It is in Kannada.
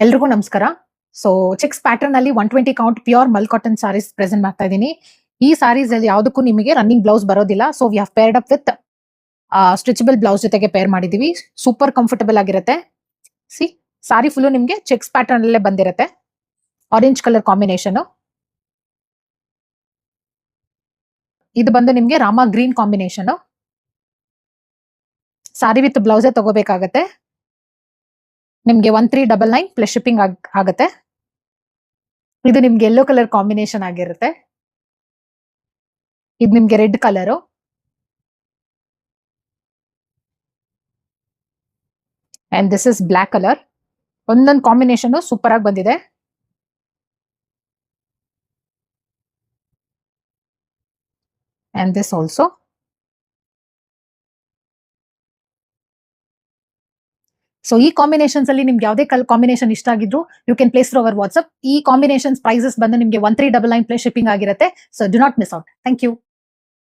ಎಲ್ರಿಗೂ ನಮಸ್ಕಾರ. ಸೊ ಚೆಕ್ಸ್ ಪ್ಯಾಟರ್ನ್ ಅಲ್ಲಿ 120 ಕೌಂಟ್ ಪ್ಯೂರ್ ಮಲ್ ಕಾಟನ್ ಸಾರೀಸ್ ಪ್ರೆಸೆಂಟ್ ಮಾಡ್ತಾ ಇದ್ದೀನಿ. ಈ ಸಾರೀಸ್ ಅಲ್ಲಿ ಯಾವುದಕ್ಕೂ ನಿಮಗೆ ರನ್ನಿಂಗ್ ಬ್ಲೌಸ್ ಬರೋದಿಲ್ಲ. So we have paired up with stretchable blouse ಜೊತೆಗೆ ಪೇರ್ ಮಾಡಿದೀವಿ. ಸೂಪರ್ ಕಂಫರ್ಟಬಲ್ ಆಗಿರುತ್ತೆ. ಸಿ ಸಾರಿ ಫುಲ್ ನಿಮಗೆ ಚೆಕ್ಸ್ ಪ್ಯಾಟರ್ನ್ ಅಲ್ಲೇ ಬಂದಿರುತ್ತೆ. Orange colour combination. ಇದು ಬಂದು ನಿಮಗೆ ರಾಮಾ ಗ್ರೀನ್ ಕಾಂಬಿನೇಷನ್. ಸಾರಿ ವಿತ್ ಬ್ಲೌಸೇ ತಗೋಬೇಕಾಗತ್ತೆ. ನಿಮ್ಗೆ 1399 ಪ್ಲಸ್ ಶಿಪ್ಪಿಂಗ್ ಆಗುತ್ತೆ. ಇದು ನಿಮ್ಗೆ ಯೆಲ್ಲೋ ಕಲರ್ ಕಾಂಬಿನೇಷನ್ ಆಗಿರುತ್ತೆ. ಇದು ನಿಮ್ಗೆ red colour. And this is black colour. ಒಂದೊಂದು ಕಾಂಬಿನೇಷನ್ ಸೂಪರ್ ಆಗಿ ಬಂದಿದೆ. And this also. ಸೊ ಈ ಕಾಂಬಿನೇಷನ್ಸ್ ಅಲ್ಲಿ ನಿಮ್ಗೆ ಯಾವುದೇ ಕಾಂಬಿನೇಷನ್ ಇಷ್ಟ ಆಗಿದ್ರು you can place through our WhatsApp. ಈ ಕಾಂಬಿನೇಷನ್ಸ್ ಪ್ರೈಸಸ್ ಬಂದು ನಿಮಗೆ 1399 ಪ್ಲಸ್ ಶಿಪ್ಪಿಂಗ್ ಆಗಿರುತ್ತೆ. So do not miss out. Thank you.